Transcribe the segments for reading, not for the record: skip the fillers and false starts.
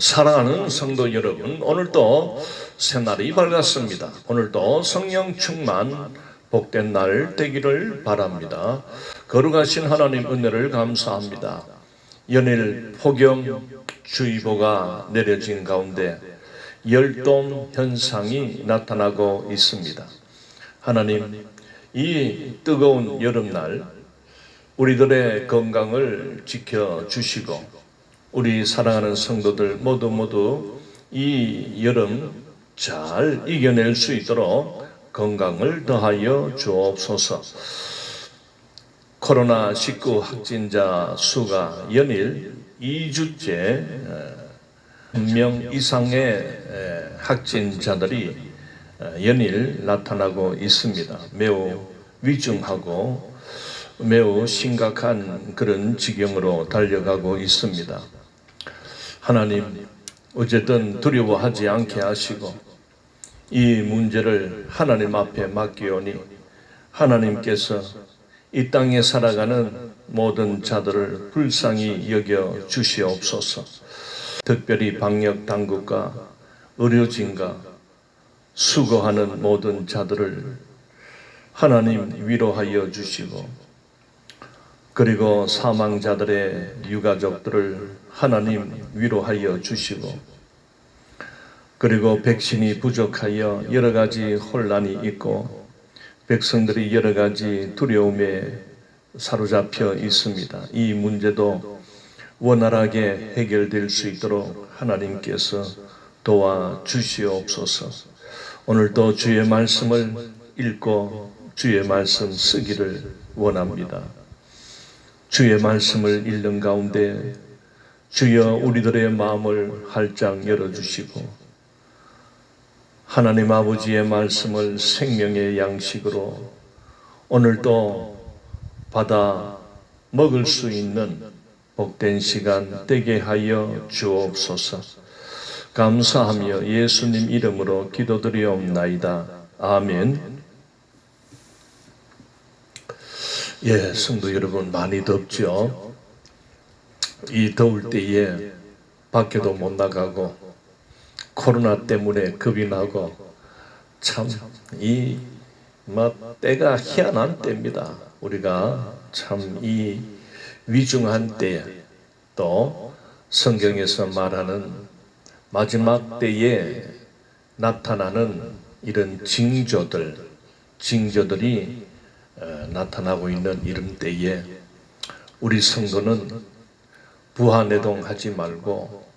사랑하는 성도 여러분, 오늘도 새날이 밝았습니다. 오늘도 성령 충만 복된 날 되기를 바랍니다. 거룩하신 하나님 은혜를 감사합니다. 연일 폭염주의보가 내려진 가운데 열돔 현상이 나타나고 있습니다. 하나님, 이 뜨거운 여름날 우리들의 건강을 지켜주시고 우리 사랑하는 성도들 모두 이 여름 잘 이겨낼 수 있도록 건강을 더하여 주옵소서. 코로나19 확진자 수가 연일 2주째 1명 이상의 확진자들이 연일 나타나고 있습니다. 매우 위중하고 매우 심각한 그런 지경으로 달려가고 있습니다. 하나님, 어쨌든 두려워하지 않게 하시고 이 문제를 하나님 앞에 맡기오니 하나님께서 이 땅에 살아가는 모든 자들을 불쌍히 여겨 주시옵소서. 특별히 방역 당국과 의료진과 수고하는 모든 자들을 하나님 위로하여 주시고, 그리고 사망자들의 유가족들을 하나님 위로하여 주시고, 그리고 백신이 부족하여 여러 가지 혼란이 있고 백성들이 여러 가지 두려움에 사로잡혀 있습니다. 이 문제도 원활하게 해결될 수 있도록 하나님께서 도와주시옵소서. 오늘도 주의 말씀을 읽고 주의 말씀 쓰기를 원합니다. 주의 말씀을 읽는 가운데 주여 우리들의 마음을 활짝 열어주시고 하나님 아버지의 말씀을 생명의 양식으로 오늘도 받아 먹을 수 있는 복된 시간 되게 하여 주옵소서. 감사하며 예수님 이름으로 기도드리옵나이다. 아멘. 예, 성도 여러분, 많이 덥죠? 이 더울 때에 밖에도 못 나가고 코로나 때문에 겁이 나고 참 때가 희한한 때입니다. 우리가 참 이 위중한 때에 또 성경에서 말하는 마지막 때에 나타나는 이런 징조들이 나타나고 있는 이런 때에 우리 성도는 부하내동하지 말고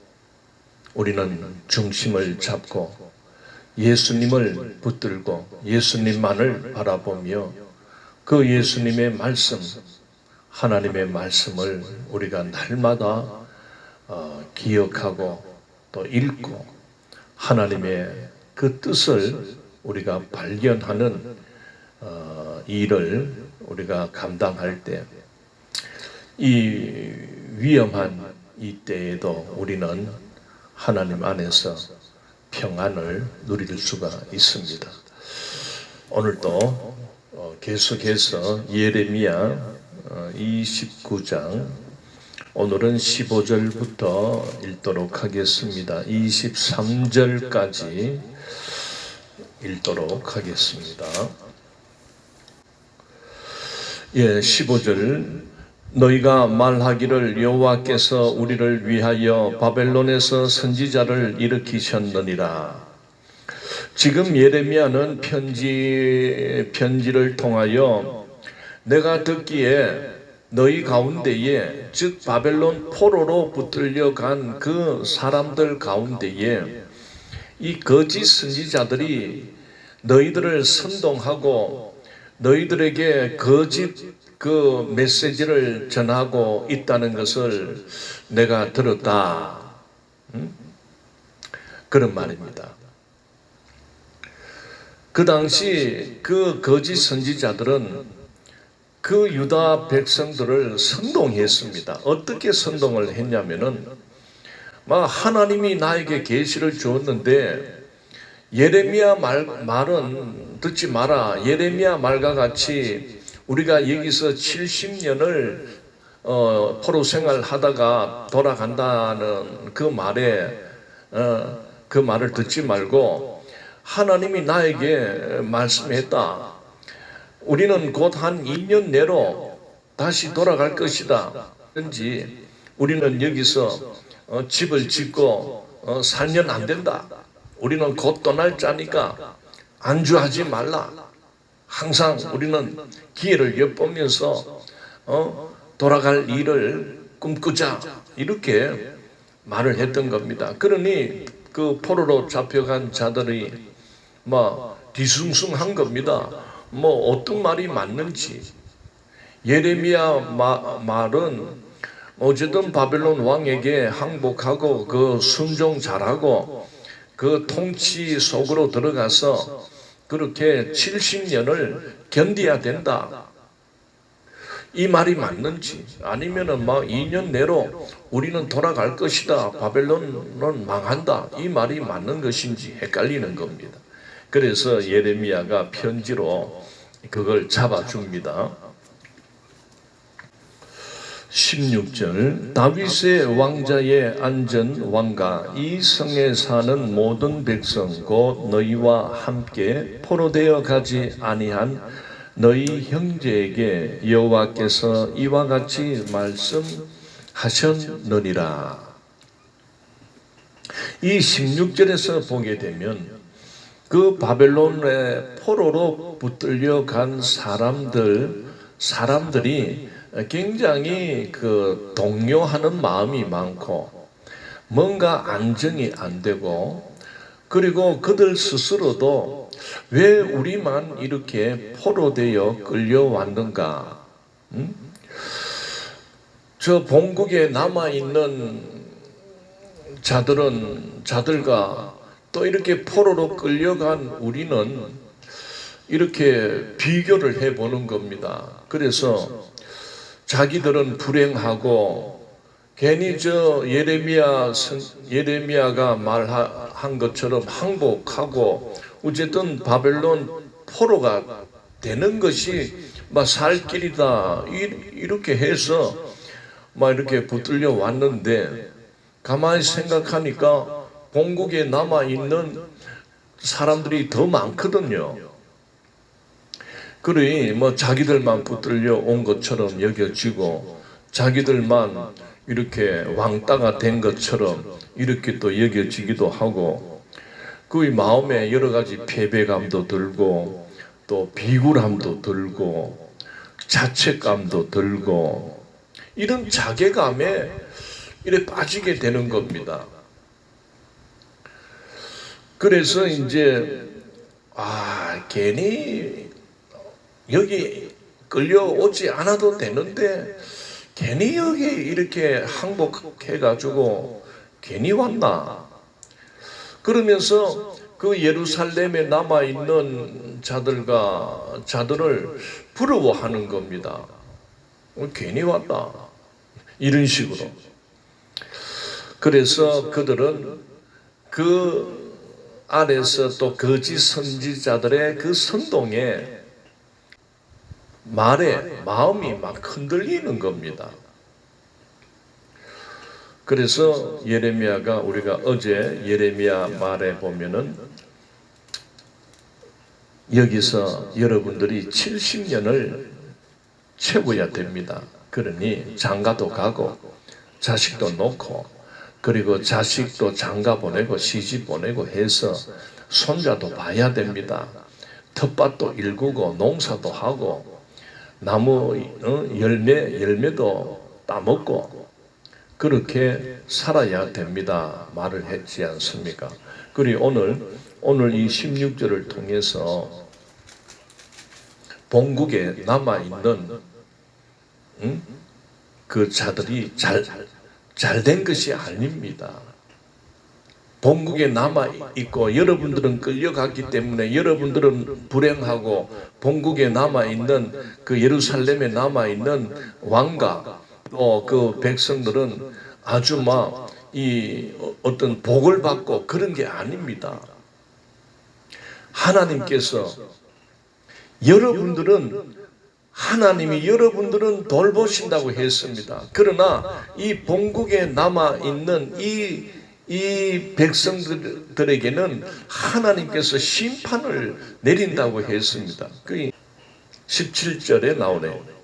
우리는 중심을 잡고 예수님을 붙들고 예수님만을 바라보며 그 예수님의 말씀, 하나님의 말씀을 우리가 날마다 기억하고 또 읽고 하나님의 그 뜻을 우리가 발견하는 일을 우리가 감당할 때 이 위험한 이 때에도 우리는 하나님 안에서 평안을 누릴 수가 있습니다. 오늘도 계속해서 예레미야 29장 오늘은 15절부터 읽도록 하겠습니다. 23절까지 읽도록 하겠습니다. 예, 15절. 너희가 말하기를 여호와께서 우리를 위하여 바벨론에서 선지자를 일으키셨느니라. 지금 예레미야는 편지를 통하여 내가 듣기에 너희 가운데에, 즉 바벨론 포로로 붙들려 간 그 사람들 가운데에 이 거짓 선지자들이 너희들을 선동하고 너희들에게 거짓 그 메시지를 전하고 있다는 것을 내가 들었다. 그런 말입니다. 그 당시 그 거짓 선지자들은 그 유다 백성들을 선동했습니다. 어떻게 선동을 했냐면은 하나님이 나에게 계시를 주었는데 예레미야 말은 듣지 마라. 예레미야 말과 같이 우리가 여기서 70년을 포로 생활하다가 돌아간다는 그 말에 그 말을 듣지 말고 하나님이 나에게 말씀했다. 우리는 곧 한 2년 내로 다시 돌아갈 것이다. 그런지 우리는 여기서 집을 짓고 살면 안 된다. 우리는 곧 떠날 자니까 안주하지 말라. 항상 우리는 기회를 엿보면서 돌아갈 일을 꿈꾸자. 이렇게 말을 했던 겁니다. 그러니 그 포로로 잡혀간 자들이 뒤숭숭한 겁니다. 어떤 말이 맞는지. 예레미야 말은 어쨌든 바벨론 왕에게 항복하고 그 순종 잘하고 그 통치 속으로 들어가서 그렇게 70년을 견뎌야 된다. 이 말이 맞는지, 아니면은 2년 내로 우리는 돌아갈 것이다. 바벨론은 망한다. 이 말이 맞는 것인지 헷갈리는 겁니다. 그래서 예레미야가 편지로 그걸 잡아줍니다. 16절 다윗의 왕자의 안전 왕가 이 성에 사는 모든 백성 곧 너희와 함께 포로되어 가지 아니한 너희 형제에게 여호와께서 이와 같이 말씀하셨느니라. 이 16절에서 보게 되면 그 바벨론의 포로로 붙들려 간 사람들이 굉장히 그 동요하는 마음이 많고 뭔가 안정이 안 되고, 그리고 그들 스스로도 왜 우리만 이렇게 포로되어 끌려왔는가? 저 본국에 남아있는 자들과 또 이렇게 포로로 끌려간 우리는 이렇게 비교를 해보는 겁니다. 그래서 자기들은 불행하고 괜히 저 예레미야가 말한 것처럼 항복하고 어쨌든 바벨론 포로가 되는 것이 살 길이다 이렇게 해서 이렇게 붙들려 왔는데, 가만히 생각하니까 본국에 남아있는 사람들이 더 많거든요. 그러니 자기들만 붙들려 온 것처럼 여겨지고 자기들만 이렇게 왕따가 된 것처럼 이렇게 또 여겨지기도 하고, 그 마음에 여러 가지 패배감도 들고 또 비굴함도 들고 자책감도 들고 이런 자괴감에 이렇게 빠지게 되는 겁니다. 그래서 이제 괜히 여기 끌려오지 않아도 되는데 괜히 여기 이렇게 항복해가지고 괜히 왔나? 그러면서 그 예루살렘에 남아있는 자들을 부러워하는 겁니다. 괜히 왔다. 이런 식으로. 그래서 그들은 그 안에서 또 거짓 선지자들의 그 선동에 마음이 흔들리는 겁니다. 그래서 예레미야가 우리가 어제 예레미야 말에 보면은 여기서 여러분들이 70년을 채워야 됩니다. 그러니 장가도 가고 자식도 놓고 그리고 자식도 장가 보내고 시집 보내고 해서 손자도 봐야 됩니다. 텃밭도 일구고 농사도 하고 나무 열매도 따먹고 그렇게 살아야 됩니다. 말을 했지 않습니까? 그리고 오늘 이 16절을 통해서 본국에 남아있는 그 자들이 잘된 것이 아닙니다. 본국에 남아있고 여러분들은 끌려갔기 때문에 여러분들은 불행하고 본국에 남아있는 그 예루살렘에 남아있는 왕가 또 그 백성들은 아주 이 어떤 복을 받고 그런 게 아닙니다. 하나님께서 하나님이 여러분들은 돌보신다고 했습니다. 그러나 이 본국에 남아있는 이 이 백성들에게는 하나님께서 심판을 내린다고 했습니다. 그 17절에 나오네요.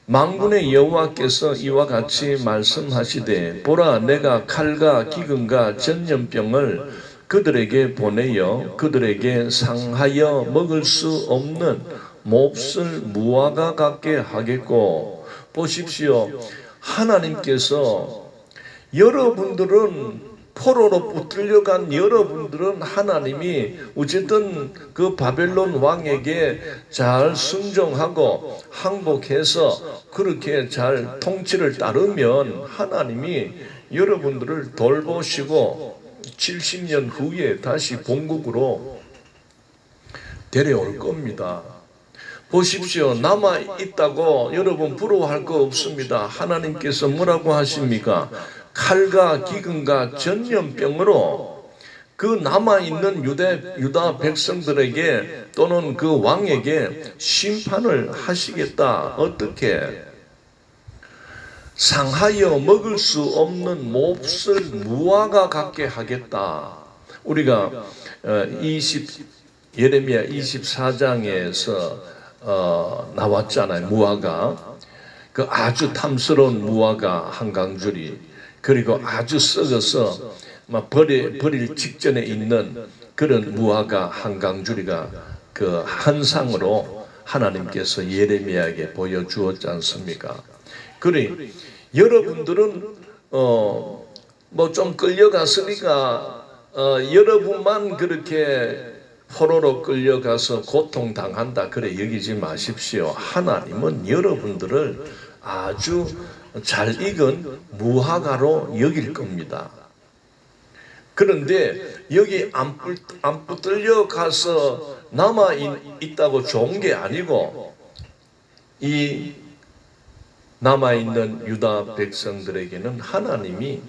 만군의 여호와께서 이와 같이 말씀하시되 보라 내가 칼과 기근과 전염병을 그들에게 보내어 그들에게 상하여 먹을 수 없는 몹쓸 무화과 같게 하겠고. 보십시오. 하나님께서 여러분들은 포로로 붙들려간 여러분들은 하나님이 어쨌든 그 바벨론 왕에게 잘 순종하고 항복해서 그렇게 잘 통치를 따르면 하나님이 여러분들을 돌보시고 70년 후에 다시 본국으로 데려올 겁니다. 보십시오. 남아있다고 여러분 부러워할 거 없습니다. 하나님께서 뭐라고 하십니까? 칼과 기근과 전염병으로 그 남아있는 유다 백성들에게 또는 그 왕에게 심판을 하시겠다. 어떻게? 상하여 먹을 수 없는 몹쓸 무화과 같게 하겠다. 우리가 예레미야 24장에서 나왔잖아요. 무화과. 그 아주 탐스러운 무화과 한 강줄이, 그리고 아주 썩어서 막 버릴 직전에 있는 그런 무화과 한 강줄이가 그 환상으로 하나님께서 예레미야에게 보여주었지 않습니까? 그래 여러분들은 뭐 좀 끌려갔으니까 여러분만 그렇게 포로로 끌려가서 고통당한다 그래 여기지 마십시오. 하나님은 여러분들을 아주 잘 익은 무화과로 여길 겁니다. 그런데 여기 안 붙들려 가서 남아있다고 좋은 게 아니고 이 남아있는 유다 백성들에게는 하나님이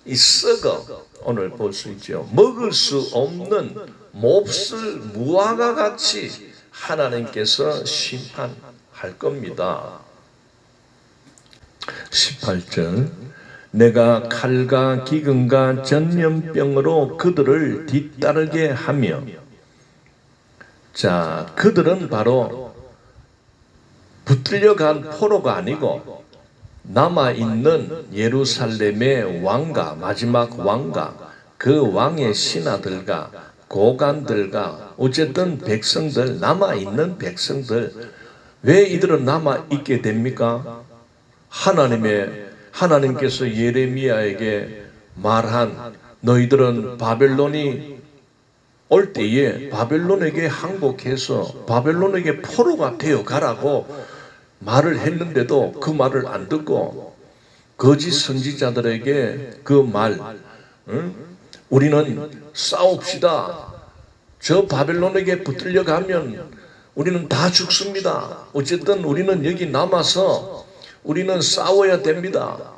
이 썩어 오늘 볼 수 있죠. 먹을 수 없는 몹쓸 무화과 같이 하나님께서 심판할 겁니다. 18절 내가 칼과 기근과 전염병으로 그들을 뒤따르게 하며. 자, 그들은 바로 붙들려간 포로가 아니고 남아있는 예루살렘의 왕가, 마지막 왕가, 그 왕의 신하들과 고관들과 어쨌든 백성들, 남아있는 백성들. 왜 이들은 남아있게 됩니까? 하나님께서 예레미야에게 말한 너희들은 바벨론이 올 때에 바벨론에게 항복해서 바벨론에게 포로가 되어 가라고 말을 했는데도 그 말을 안 듣고 거짓 선지자들에게 그 말, 우리는 싸웁시다. 저 바벨론에게 붙들려 가면 우리는 다 죽습니다. 어쨌든 우리는 여기 남아서 우리는 싸워야 됩니다.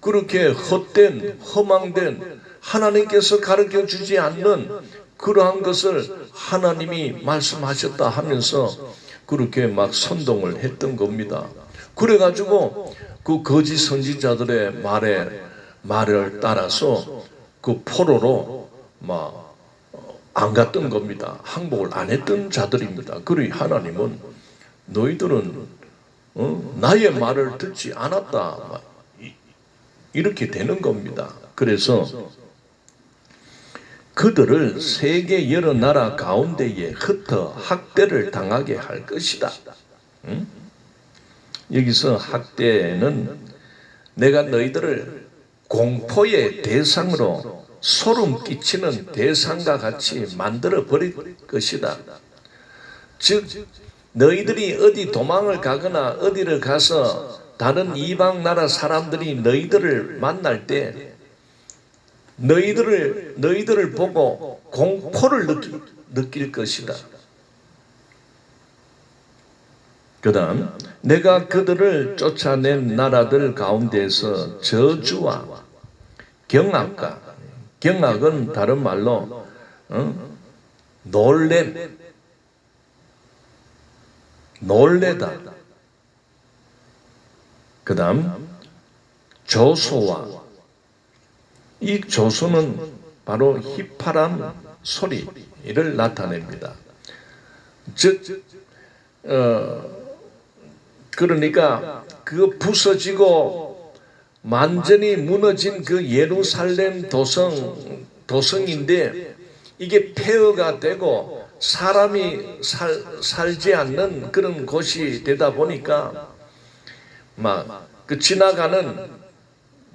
그렇게 헛된 허망된 하나님께서 가르쳐 주지 않는 그러한 것을 하나님이 말씀하셨다 하면서 그렇게 막 선동을 했던 겁니다. 그래가지고 그 거짓 선지자들의 말을 따라서 그 포로로 막 안 갔던 겁니다. 항복을 안 했던 자들입니다. 그러니 하나님은 너희들은 나의 말을 듣지 않았다. 이렇게 되는 겁니다. 그래서 그들을 세계 여러 나라 가운데에 흩어 학대를 당하게 할 것이다. 여기서 학대는 내가 너희들을 공포의 대상으로 소름 끼치는 대상과 같이 만들어 버릴 것이다. 즉 너희들이 어디 도망을 가거나 어디를 가서 다른 이방 나라 사람들이 너희들을 만날 때 너희들을 보고 공포를 느낄 것이다. 그 다음 내가 그들을 쫓아낸 나라들 가운데서 저주와 경악과, 경악은 다른 말로 놀래다. 그 다음 조소와 이 조수는 바로 휘파람 소리를 나타냅니다. 즉 그러니까 그 부서지고 완전히 무너진 그 예루살렘 도성인데 이게 폐허가 되고 사람이 살지 않는 그런 곳이 되다 보니까 막 그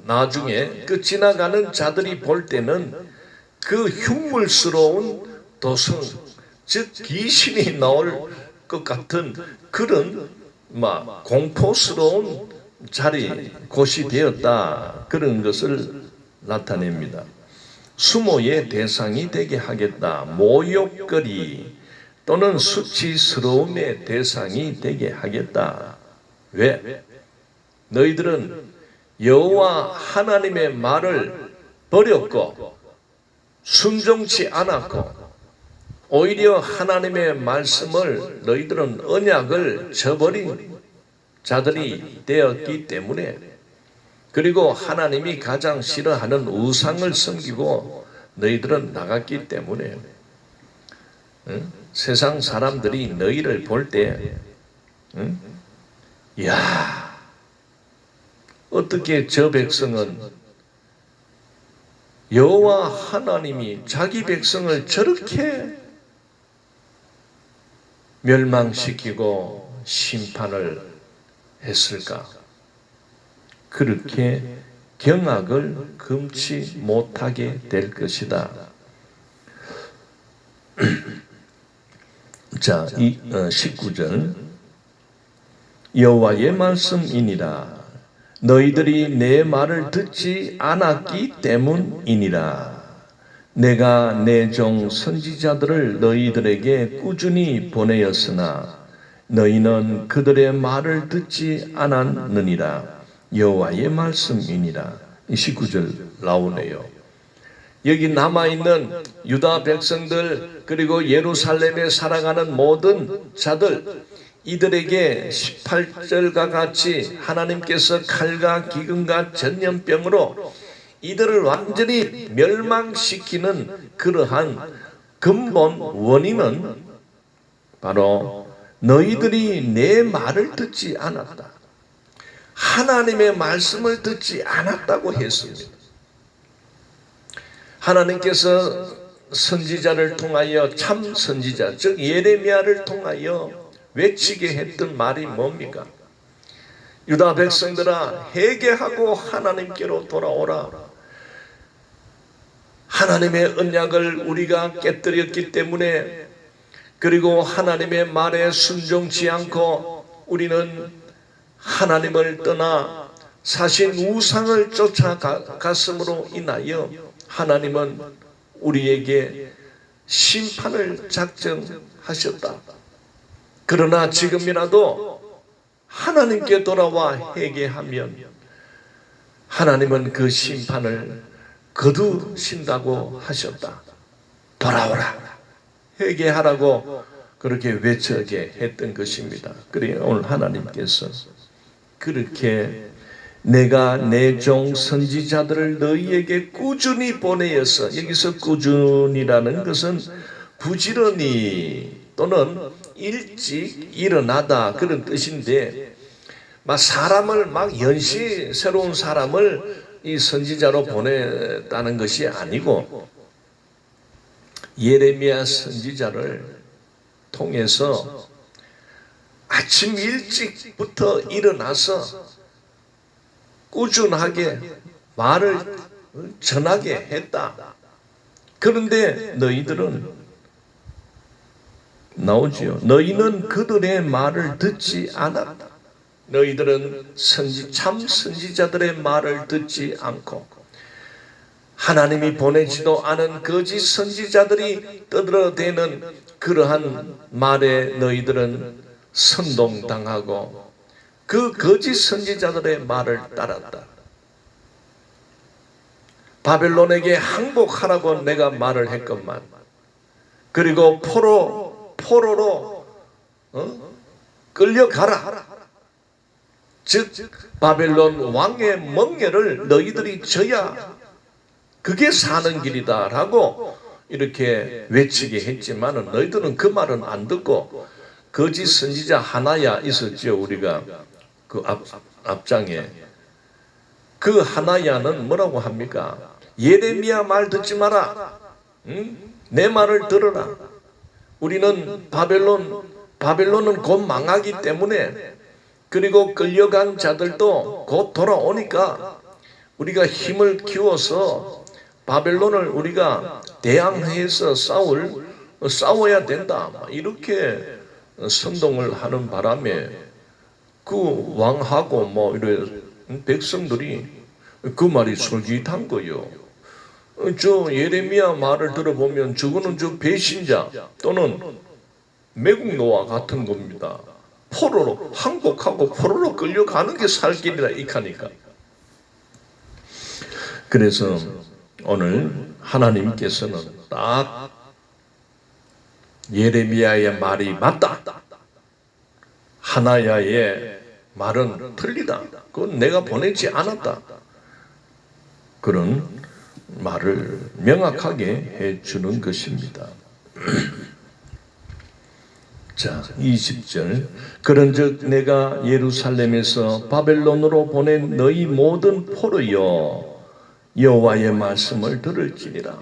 나중에 그 지나가는 자들이 볼 때는 그 흉물스러운 도성, 즉 귀신이 나올 것 같은 그런 막 공포스러운 곳이 되었다, 그런 것을 나타냅니다. 수모의 대상이 되게 하겠다. 모욕거리 또는 수치스러움의 대상이 되게 하겠다. 왜? 너희들은 여호와 하나님의 말을 버렸고 순종치 않았고 오히려 하나님의 말씀을 너희들은 언약을 저버린 자들이 되었기 때문에, 그리고 하나님이 가장 싫어하는 우상을 섬기고 너희들은 나갔기 때문에 세상 사람들이 너희를 볼 때 야, 어떻게 저 백성은 여호와 하나님이 자기 백성을 저렇게 멸망시키고 심판을 했을까? 그렇게 경악을 금치 못하게 될 것이다. 자, 19절 여호와의 말씀이니라. 너희들이 내 말을 듣지 않았기 때문이니라. 내가 내 종 선지자들을 너희들에게 꾸준히 보내었으나 너희는 그들의 말을 듣지 않았느니라. 여호와의 말씀이니라. 19절 나오네요. 여기 남아있는 유다 백성들, 그리고 예루살렘에 살아가는 모든 자들, 이들에게 18절과 같이 하나님께서 칼과 기근과 전염병으로 이들을 완전히 멸망시키는 그러한 근본 원인은 바로 너희들이 내 말을 듣지 않았다, 하나님의 말씀을 듣지 않았다고 했습니다. 하나님께서 선지자를 통하여, 참 선지자 즉 예레미야를 통하여 외치게 했던 말이 뭡니까? 유다 백성들아, 회개하고 하나님께로 돌아오라. 하나님의 언약을 우리가 깨뜨렸기 때문에, 그리고 하나님의 말에 순종치 않고 우리는 하나님을 떠나 사신 우상을 쫓아갔음으로 인하여 하나님은 우리에게 심판을 작정하셨다. 그러나 지금이라도 하나님께 돌아와 회개하면 하나님은 그 심판을 거두신다고 하셨다. 돌아오라, 회개하라고 그렇게 외치게 했던 것입니다. 그래 오늘 하나님께서 그렇게 내가 내 종 선지자들을 너희에게 꾸준히 보내어서, 여기서 꾸준히라는 것은 부지런히 또는 일찍 일어나다 그런 뜻인데, 사람을 새로운 사람을 이 선지자로 보냈다는 것이 아니고 예레미야 선지자를 통해서 아침 일찍부터 일어나서 꾸준하게 말을 전하게 했다. 그런데 너희들은 나오지요. 너희는 그들의 말을 듣지 않았다. 너희들은 참 선지자들의 말을 듣지 않고 하나님이 보내지도 않은 거짓 선지자들이 떠들어대는 그러한 말에 너희들은 선동당하고 그 거짓 선지자들의 말을 따랐다. 바벨론에게 항복하라고 내가 말을 했건만, 그리고 포로로 끌려가라. 즉 바벨론 왕의 멍에를 너희들이 져야 그게 사는 길이다 라고 이렇게 외치게 했지만 너희들은 그 말은 안 듣고 거짓 선지자 하나야 있었죠. 우리가 그 앞장에 그 하나야는 뭐라고 합니까? 예레미야 말 듣지 마라. 응? 내 말을 들어라. 우리는 바벨론은 곧 망하기 때문에 그리고 끌려간 자들도 곧 돌아오니까 우리가 힘을 키워서 바벨론을 우리가 대항해서 싸워야 된다. 이렇게 선동을 하는 바람에 그 왕하고 뭐 이런 백성들이 그 말이 솔깃한 거요. 저 예레미야 말을 들어보면 저거는 저 배신자 또는 매국노와 같은 겁니다. 포로로 항복하고 포로로 끌려가는 게 살 길이라 이카니까. 그래서 오늘 하나님께서는 딱 예레미야의 말이 맞다. 하나야의 말은 틀리다. 그건 내가 보내지 않았다. 그런 말을 명확하게 해주는 것입니다. 자, 20절. 그런즉 내가 예루살렘에서 바벨론으로 보낸 너희 모든 포로여 여호와의 말씀을 들을지니라.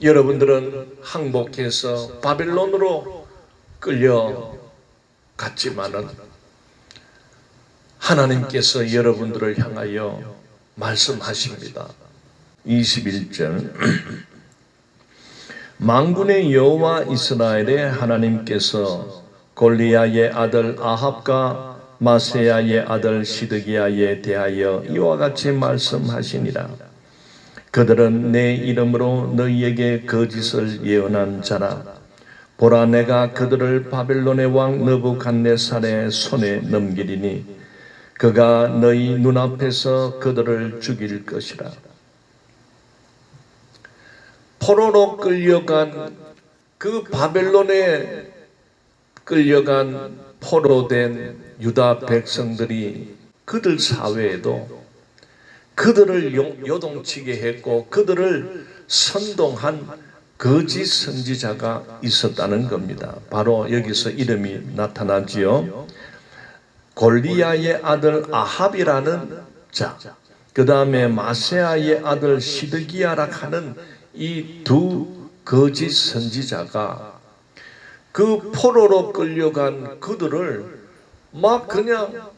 여러분들은 항복해서 바벨론으로 끌려갔지만은 하나님께서 여러분들을 향하여 말씀하십니다. 21절. 만군의 여호와 이스라엘의 하나님께서 골리야의 아들 아합과 마세야의 아들 시드기야에 대하여 이와 같이 말씀하시니라. 그들은 내 이름으로 너희에게 거짓을 예언한 자라. 보라, 내가 그들을 바벨론의 왕 느부갓네살의 손에 넘기리니 그가 너희 눈앞에서 그들을 죽일 것이라. 포로로 끌려간 그 바벨론에 끌려간 포로된 유다 백성들이 그들 사회에도 그들을 요동치게 했고 그들을 선동한 거짓 선지자가 있었다는 겁니다. 바로 여기서 이름이 나타나지요. 골리야의 아들 아합이라는 자, 그 다음에 마세야의 아들 시드기야라 하는 이 두 거짓 선지자가 그 포로로 끌려간 그들을 막 그냥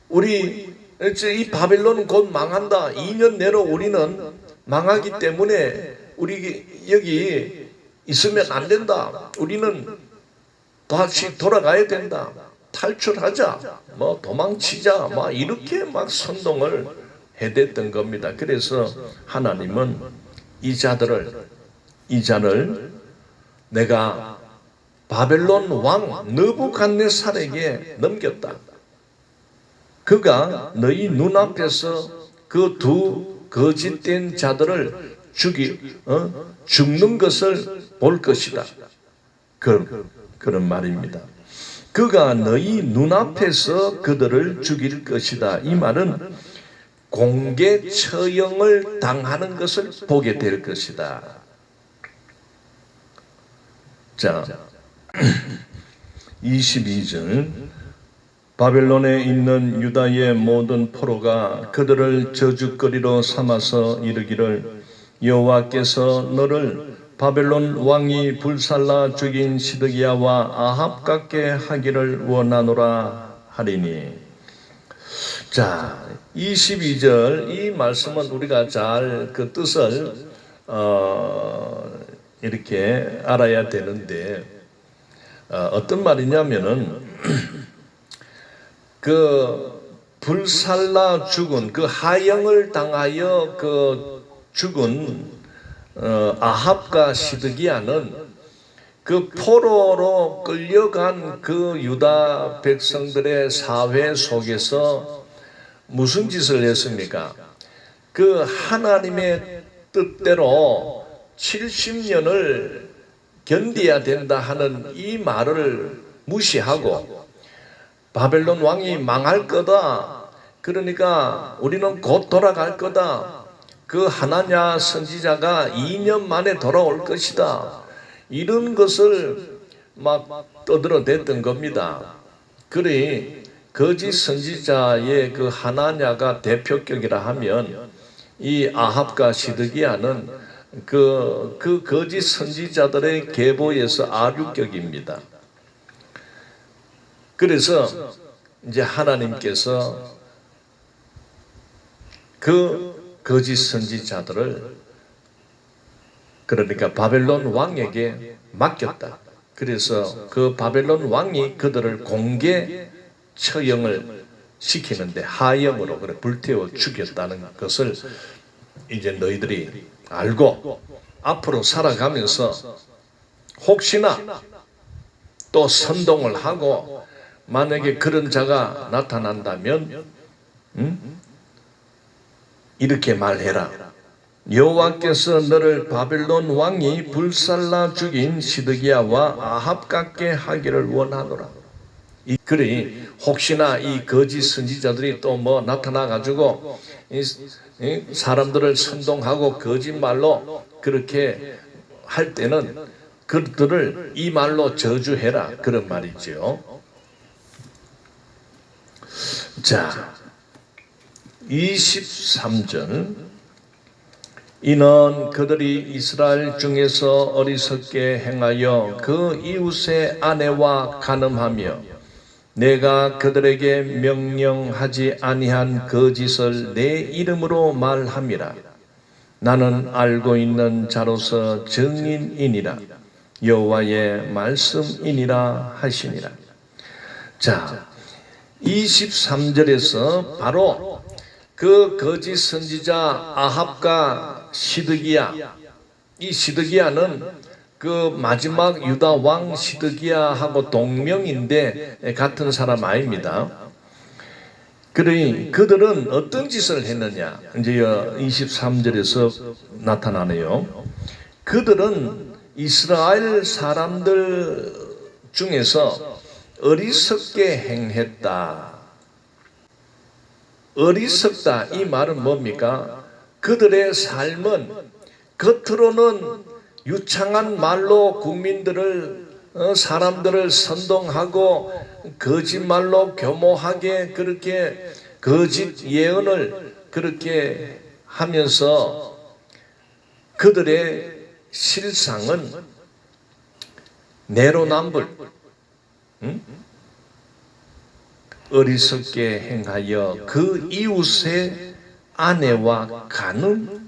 우리 이 바벨론은 곧 망한다. 2년 내로 우리는 망하기 때문에 우리 여기 있으면 안 된다. 우리는 다시 돌아가야 된다. 탈출하자. 뭐 도망치자. 막 이렇게 막 선동을 해댔던 겁니다. 그래서 하나님은 이 자를 내가 바벨론 왕 느부갓네살에게 넘겼다. 그가 너희 눈앞에서 그 두 거짓된 자들을 죽는 것을 볼 것이다. 그런 말입니다. 그가 너희 눈앞에서 그들을 죽일 것이다. 이 말은 공개 처형을 당하는 것을 보게 될 것이다. 자, 22절. 바벨론에 있는 유다의 모든 포로가 그들을 저주거리로 삼아서 이르기를 여호와께서 너를 바벨론 왕이 불살라 죽인 시드기야와 아합 같게 하기를 원하노라 하리니. 자, 22절 이 말씀은 우리가 잘 그 뜻을 이렇게 알아야 되는데 어떤 말이냐면은 그 불살라 죽은 그 하형을 당하여 그 죽은 아합과 시드기야는 그 포로로 끌려간 그 유다 백성들의 사회 속에서 무슨 짓을 했습니까? 그 하나님의 뜻대로 70년을 견뎌야 된다 하는 이 말을 무시하고 바벨론 왕이 망할 거다. 그러니까 우리는 곧 돌아갈 거다. 그 하나냐 선지자가 2년 만에 돌아올 것이다. 이런 것을 막 떠들어댔던 겁니다. 그래 거짓 선지자의 그 하나냐가 대표격이라 하면 이 아합과 시드기야는 그 거짓 선지자들의 계보에서 아류격입니다. 그래서 이제 하나님께서 그 거짓 선지자들을 그러니까 바벨론 왕에게 맡겼다. 그래서 그 바벨론 왕이 그들을 공개 처형을 시키는데 하염으로 그래 불태워 죽였다는 것을 이제 너희들이 알고 앞으로 살아가면서 혹시나 또 선동을 하고 만약에 그런 자가 나타난다면 이렇게 말해라. 여호와께서 너를 바벨론 왕이 불살라 죽인 시드기야와 아합 같게 하기를 원하노라. 그래 혹시나 이 거짓 선지자들이 또 뭐 나타나 가지고 사람들을 선동하고 거짓말로 그렇게 할 때는 그들을 이 말로 저주해라, 그런 말이죠. 자 23절 이는 그들이 이스라엘 중에서 어리석게 행하여 그 이웃의 아내와 간음하며 내가 그들에게 명령하지 아니한 거짓을 내 이름으로 말함이라. 나는 알고 있는 자로서 증인이니라. 여호와의 말씀이니라 하시니라. 자 23절에서 바로 그 거짓 선지자 아합과 시드기야, 이 시드기야는 그 마지막 유다 왕 시드기야하고 동명인데 같은 사람 아닙니다. 그러니 그들은 어떤 짓을 했느냐 이제 23절에서 나타나네요. 그들은 이스라엘 사람들 중에서 어리석게 행했다. 어리석다 이 말은 뭡니까? 그들의 삶은 겉으로는 유창한 말로 국민들을 사람들을 선동하고 거짓말로 교모하게 그렇게 거짓 예언을 그렇게 하면서 그들의 실상은 내로남불, 어리석게 행하여 그 이웃의 아내와 간음하며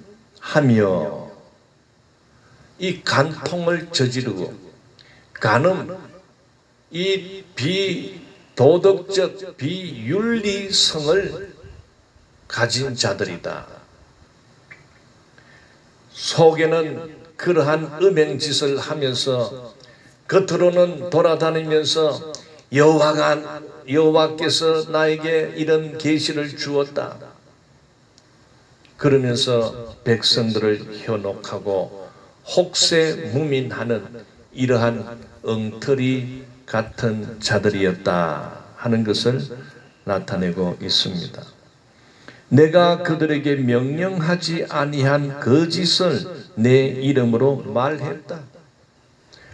이 간통을 저지르고 간음 이 비도덕적 비윤리성을 가진 자들이다. 속에는 그러한 음행짓을 하면서 겉으로는 돌아다니면서 여호와께서 나에게 이런 계시를 주었다. 그러면서 백성들을 현혹하고 혹세무민하는 이러한 엉터리 같은 자들이었다 하는 것을 나타내고 있습니다. 내가 그들에게 명령하지 아니한 거짓을 내 이름으로 말했다.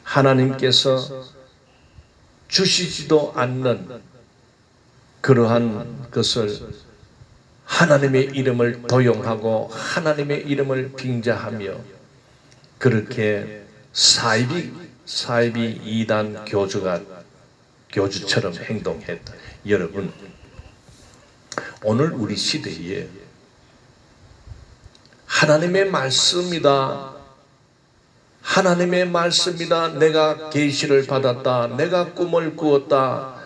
하나님께서 주시지도 않는 그러한 것을 하나님의 이름을 도용하고 하나님의 이름을 빙자하며 그렇게 사이비 이단 교주처럼 행동했다. 여러분 오늘 우리 시대에 하나님의 말씀이다. 하나님의 말씀이다. 내가 계시를 받았다. 내가 꿈을 꾸었다.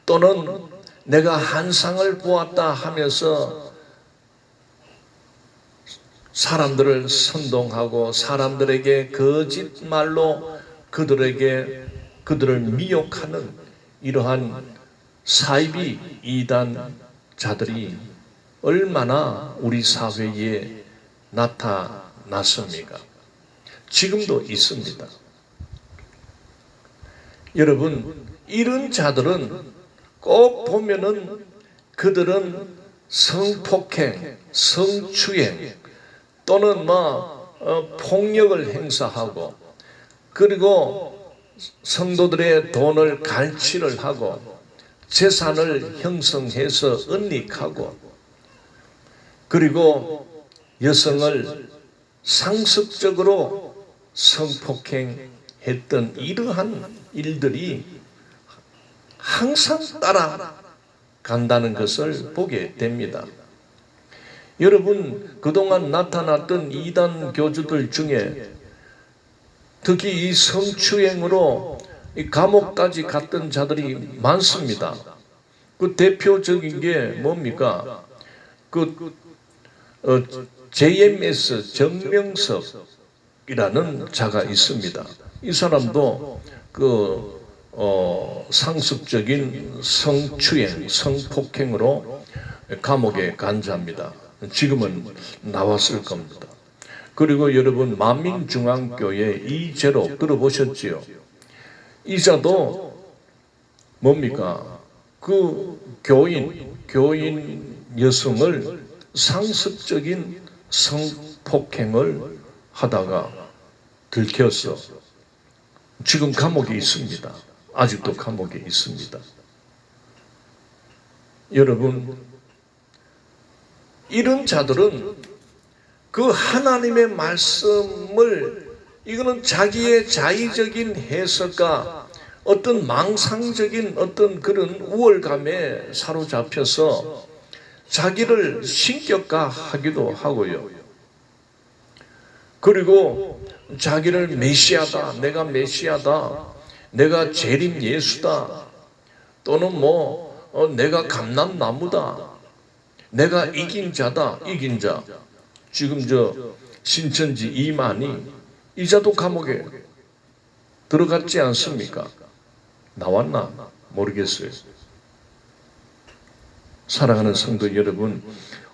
또는 내가 환상을 보았다 하면서 사람들을 선동하고 사람들에게 거짓말로 그들을 미혹하는 이러한 사이비 이단 자들이 얼마나 우리 사회에 나타났습니까? 지금도 있습니다. 여러분 이런 자들은 꼭 보면은 그들은 성폭행, 성추행, 또는 폭력을 행사하고, 그리고 성도들의 돈을 갈취를 하고 재산을 형성해서 은닉하고, 그리고 여성을 상습적으로 성폭행했던 이러한 일들이 항상 따라간다는 것을 보게 됩니다. 여러분, 그동안 나타났던 이단 교주들 중에 특히 이 성추행으로 감옥까지 갔던 자들이 많습니다. 그 대표적인 게 뭡니까? JMS 정명석이라는 자가 있습니다. 이 사람도 상습적인 성추행, 성폭행으로 감옥에 간 자입니다. 지금은 나왔을 겁니다. 그리고 여러분, 만민중앙교회 이재로 들어보셨지요? 이 자도 뭡니까? 그 교인 여성을 상습적인 성폭행을 하다가 들켰어. 지금 감옥에 있습니다. 아직도 감옥에 있습니다. 여러분, 이런 자들은 그 하나님의 말씀을, 이거는 자기의 자의적인 해석과 어떤 망상적인 어떤 그런 우월감에 사로잡혀서 자기를 신격화하기도 하고요. 그리고 자기를 메시아다, 내가 메시아다, 내가 재림 예수다, 또는 내가 감람나무다, 내가 이긴 자다, 이긴 자. 지금 신천지 이만희, 이 자도 감옥에 들어갔지 않습니까? 나왔나? 모르겠어요. 사랑하는 성도 여러분,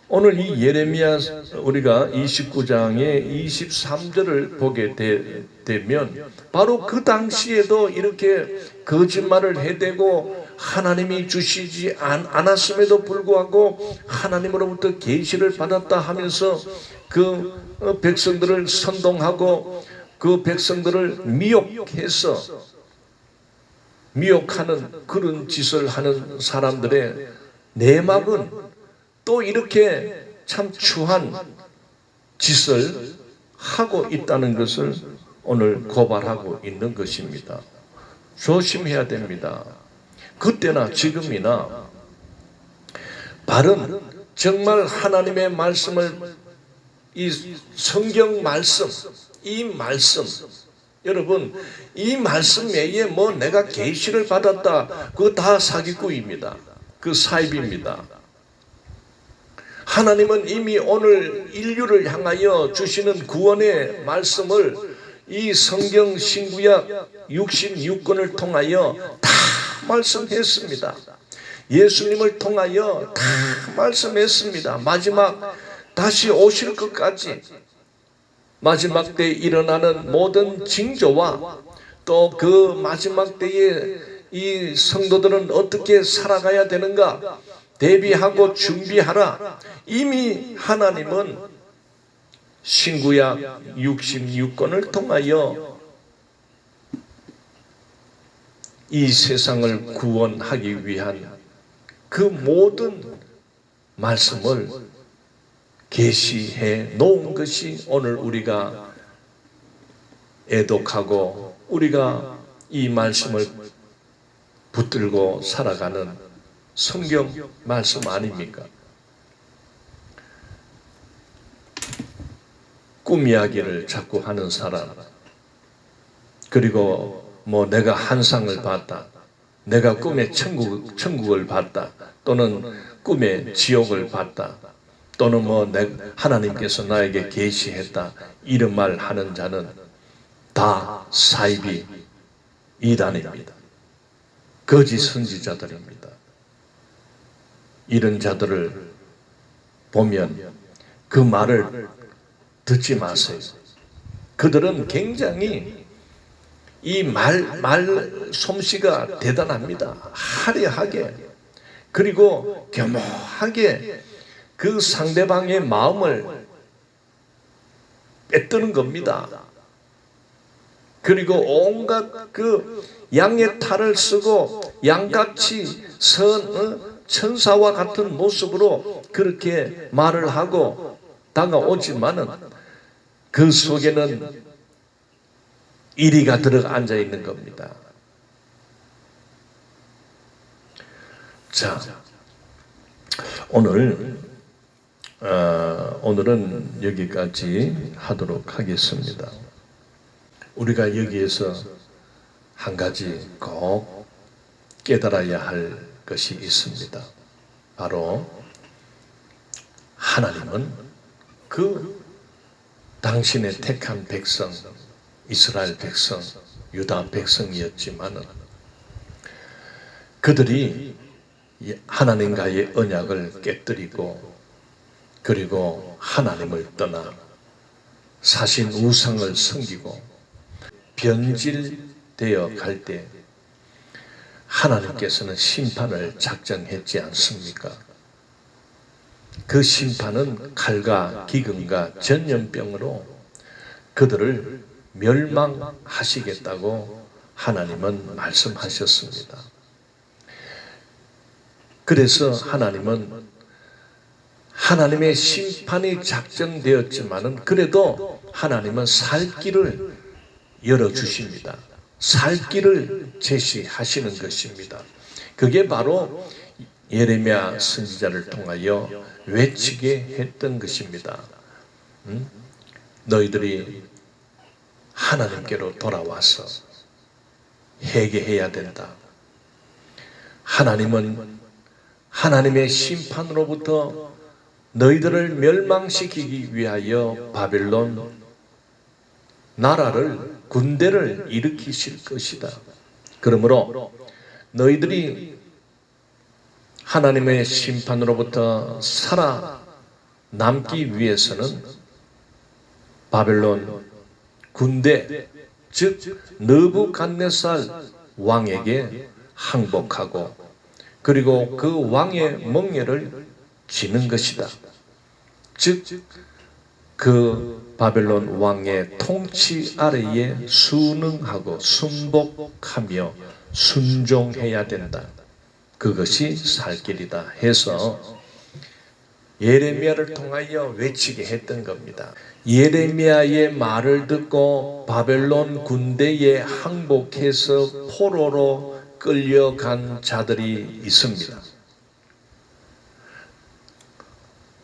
오늘 이 예레미야 우리가 29장의 23절을 보게 되면 바로 그 당시에도 이렇게 거짓말을 해대고 하나님이 주시지 않았음에도 불구하고 하나님으로부터 계시를 받았다 하면서 그 백성들을 선동하고 그 백성들을 미혹하는 그런 짓을 하는 사람들의 내막은 또 이렇게 참 추한 짓을 하고 있다는 것을 오늘 고발하고 있는 것입니다. 조심해야 됩니다. 그때나 지금이나 바른 정말 하나님의 말씀을, 이 성경 말씀, 이 말씀, 여러분, 이 말씀 외에 내가 계시를 받았다, 그거 다 사기꾼입니다. 그 사입입니다. 하나님은 이미 오늘 인류를 향하여 주시는 구원의 말씀을 이 성경 신구약 66권을 통하여 다 말씀했습니다. 예수님을 통하여 다 말씀했습니다. 마지막 다시 오실 것까지, 마지막 때에 일어나는 모든 징조와 또 그 마지막 때에 이 성도들은 어떻게 살아가야 되는가 대비하고 준비하라. 이미 하나님은 신구약 66권을 통하여 이 세상을 구원하기 위한 그 모든 말씀을 계시해 놓은 것이 오늘 우리가 애독하고 우리가 이 말씀을 붙들고 살아가는 성경 말씀 아닙니까? 꿈 이야기를 자꾸 하는 사람, 그리고 내가 한상을 봤다, 내가 꿈에 천국을 봤다, 또는 꿈에 지옥을 봤다, 또는 하나님께서 나에게 계시했다, 이런 말 하는 자는 다 사이비 이단입니다. 거짓 선지자들입니다. 이런 자들을 보면 그 말을 듣지 마세요. 그들은 굉장히 이 말 솜씨가 대단합니다. 화려하게, 그리고 교묘하게 그 상대방의 마음을 빼뜨는 겁니다. 그리고 온갖 그 양의 탈을 쓰고 양같이 천사와 같은 모습으로 그렇게 말을 하고 다가오지만은 그 속에는 이리가 들어가 앉아 있는 겁니다. 자, 오늘은 여기까지 하도록 하겠습니다. 우리가 여기에서 한 가지 꼭 깨달아야 할 것이 있습니다. 바로 하나님은 그 당신의 택한 백성, 이스라엘 백성, 유다 백성이었지만 그들이 하나님과의 언약을 깨뜨리고 그리고 하나님을 떠나 사신 우상을 섬기고 변질되어 갈 때 하나님께서는 심판을 작정했지 않습니까? 그 심판은 칼과 기근과 전염병으로 그들을 멸망하시겠다고 하나님은 말씀하셨습니다. 그래서 하나님은 하나님의 심판이 작정되었지만은 그래도 하나님은 살 길을 열어주십니다. 살 길을 제시하시는 것입니다. 그게 바로 예레미야 선지자를 통하여 외치게 했던 것입니다. 너희들이 하나님께로 돌아와서 회개해야 된다. 하나님은 하나님의 심판으로부터 너희들을 멸망시키기 위하여 바벨론 나라를 군대를 일으키실 것이다. 그러므로 너희들이 하나님의 심판으로부터 살아남기 위해서는 바벨론 군대, 즉 느부갓네살 왕에게 항복하고 그리고 그 왕의 멍에를 지는 것이다. 즉 그 바벨론 왕의 통치 아래에 순응하고 순복하며 순종해야 된다. 그것이 살 길이다 해서 예레미야를 통하여 외치게 했던 겁니다. 예레미야의 말을 듣고 바벨론 군대에 항복해서 포로로 끌려간 자들이 있습니다.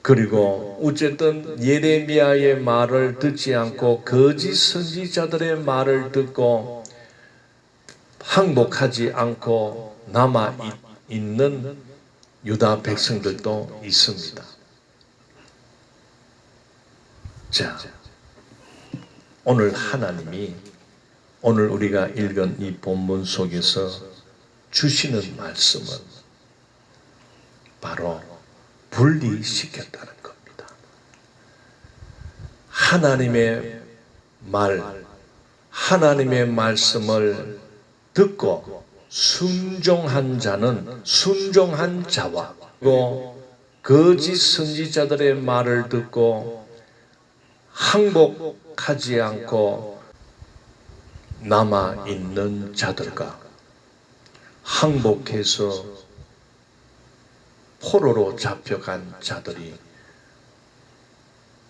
그리고 어쨌든 예레미야의 말을 듣지 않고 거짓 선지자들의 말을 듣고 항복하지 않고 남아 있는 유다 백성들도 있습니다. 자, 오늘 하나님이 오늘 우리가 읽은 이 본문 속에서 주시는 말씀은 바로 분리시켰다는 겁니다. 하나님의 말, 하나님의 말씀을 듣고 순종한 자는 순종한 자와 그리고 거짓 선지자들의 말을 듣고 항복하지 않고 남아있는 자들과 항복해서 포로로 잡혀간 자들이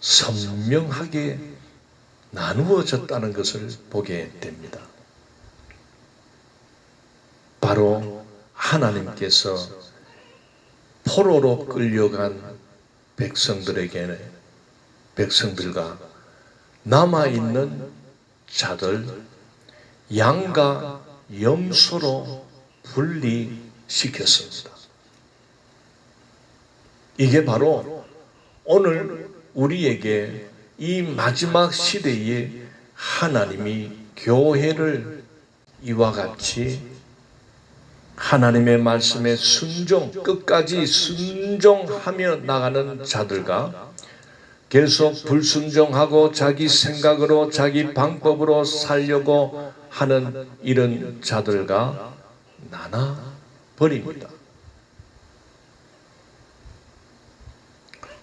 선명하게 나누어졌다는 것을 보게 됩니다. 바로 하나님께서 포로로 끌려간 백성들과 남아있는 자들 양과 염소로 분리시켰습니다. 이게 바로 오늘 우리에게 이 마지막 시대에 하나님이 교회를 이와 같이 하나님의 말씀에 끝까지 순종하며 나가는 자들과 계속 불순종하고 자기 생각으로 자기 방법으로 살려고 하는 이런 자들과 나눠버립니다.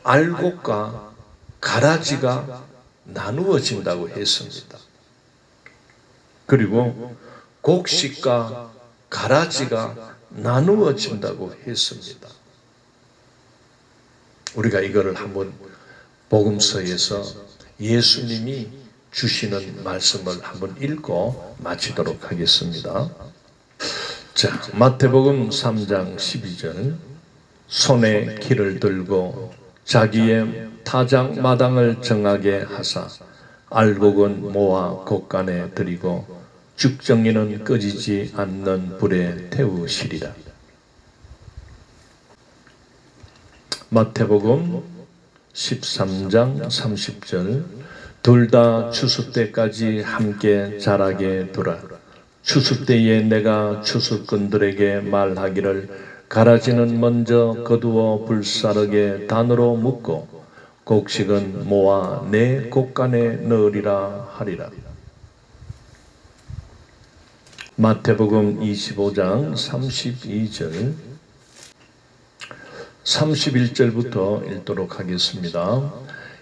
알곡과 가라지가 나누어진다고 했습니다. 그리고 곡식과 가라지가 나누어진다고 했습니다. 우리가 이거를 한번 복음서에서 예수님이 주시는 말씀을 한번 읽고 마치도록 하겠습니다. 자, 마태복음 3장 12절. 손에 키를 들고 자기의 타작 마당을 정하게 하사 알곡은 모아 곳간에 들이고 죽정이는 꺼지지 않는 불에 태우시리라. 마태복음 13장 30절. 둘 다 추수 때까지 함께 자라게 두라. 추수 때에 내가 추수꾼들에게 말하기를 가라지는 먼저 거두어 불사르게 단으로 묶고 곡식은 모아 내 곳간에 넣으리라 하리라. 마태복음 25장 32절 31절부터 읽도록 하겠습니다.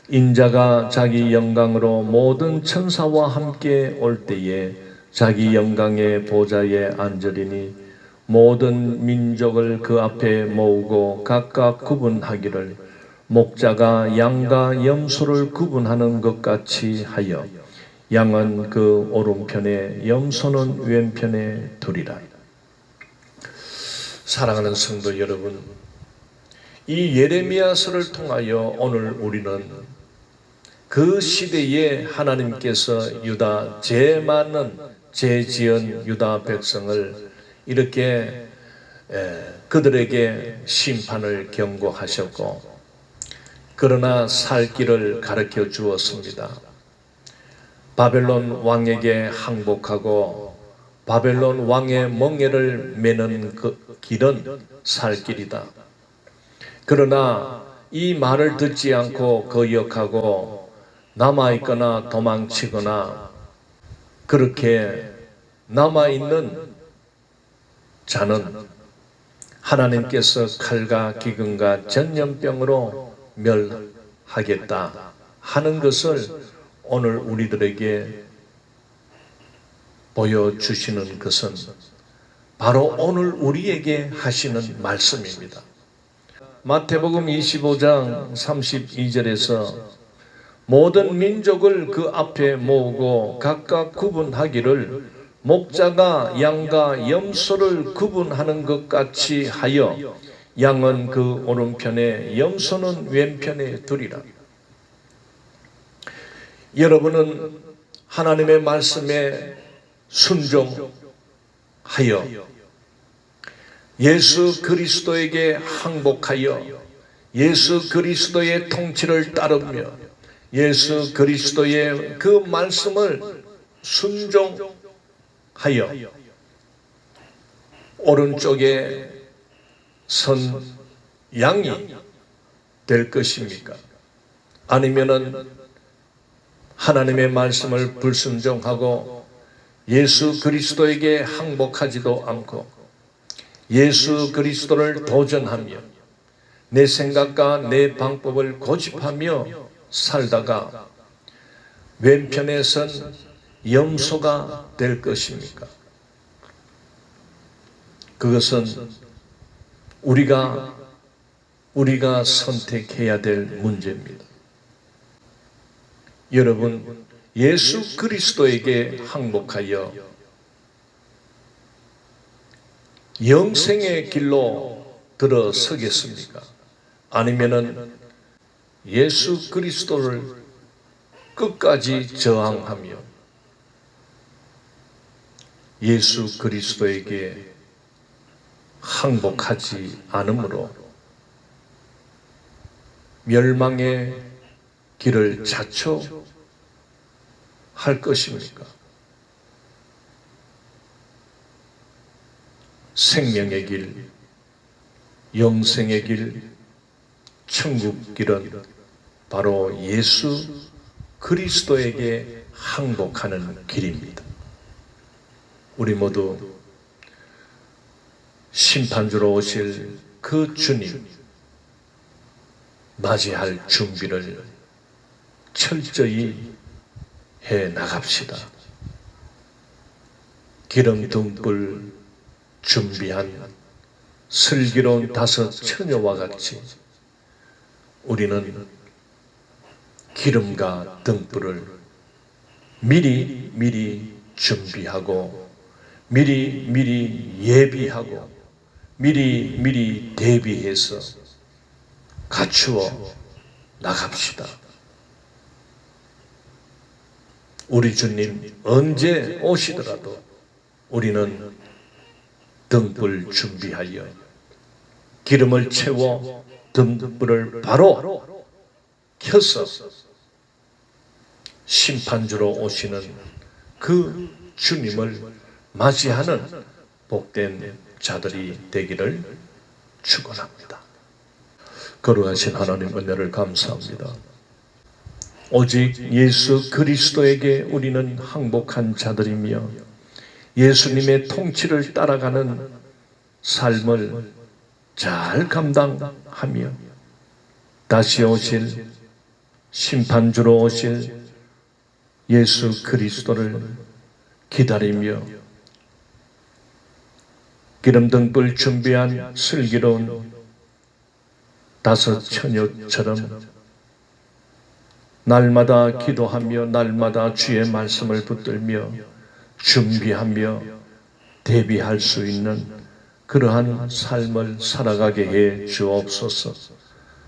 인자가 자기 영광으로 모든 천사와 함께 올 때에 자기 영광의 보좌에 앉으리니 모든 민족을 그 앞에 모으고 각각 구분하기를 목자가 양과 염소를 구분하는 것 같이 하여 양은 그 오른편에 염소는 왼편에 두리라. 사랑하는 성도 여러분, 이 예레미야서를 통하여 오늘 우리는 그 시대에 하나님께서 유다 죄 많은 죄 지은 유다 백성을 이렇게 그들에게 심판을 경고하셨고 그러나 살 길을 가르쳐 주었습니다. 바벨론 왕에게 항복하고 바벨론 왕의 멍에를 매는 그 길은 살 길이다. 그러나 이 말을 듣지 않고 거역하고 남아있거나 도망치거나 그렇게 남아있는 자는 하나님께서 칼과 기근과 전염병으로 멸하겠다 하는 것을 오늘 우리들에게 보여주시는 것은 바로 오늘 우리에게 하시는 말씀입니다. 마태복음 25장 32절에서 모든 민족을 그 앞에 모으고 각각 구분하기를 목자가 양과 염소를 구분하는 것 같이 하여 양은 그 오른편에 염소는 왼편에 두리라. 여러분은 하나님의 말씀에 순종하여 예수 그리스도에게 항복하여 예수 그리스도의 통치를 따르며 예수 그리스도의 그 말씀을 순종하여 오른쪽에 선 양이 될 것입니까? 아니면은 하나님의 말씀을 불순종하고 예수 그리스도에게 항복하지도 않고 예수 그리스도를 도전하며 내 생각과 내 방법을 고집하며 살다가 왼편에 선 염소가 될 것입니까? 그것은 우리가 선택해야 될 문제입니다. 여러분, 예수 그리스도에게 항복하여 영생의 길로 들어서겠습니까? 아니면은 예수 그리스도를 끝까지 저항하며 예수 그리스도에게 항복하지 않으므로 멸망의 길을 자초할 것입니까? 생명의 길, 영생의 길, 천국 길은 바로 예수 그리스도에게 항복하는 길입니다. 우리 모두 심판주로 오실 그 주님 맞이할 준비를 철저히 해 나갑시다. 기름 등불 준비한 슬기로운 5 처녀와 같이 우리는 기름과 등불을 미리 준비하고 미리 예비하고 미리 대비해서 갖추어 나갑시다. 우리 주님 언제 오시더라도 우리는 등불 준비하여 기름을 채워 등불을 바로 켜서 심판주로 오시는 그 주님을 맞이하는 복된 자들이 되기를 축원합니다. 거룩하신 하나님 은혜를 감사합니다. 오직 예수 그리스도에게 우리는 항복한 자들이며 예수님의 통치를 따라가는 삶을 잘 감당하며 다시 오실 심판주로 오실 예수 그리스도를 기다리며 기름등불 준비한 슬기로운 5 처녀처럼 날마다 기도하며 날마다 주의 말씀을 붙들며 준비하며 대비할 수 있는 그러한 삶을 살아가게 해 주옵소서.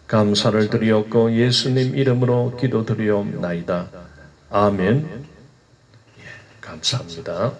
감사를 드리옵고 예수님 이름으로 기도드리옵나이다. 아멘. 감사합니다.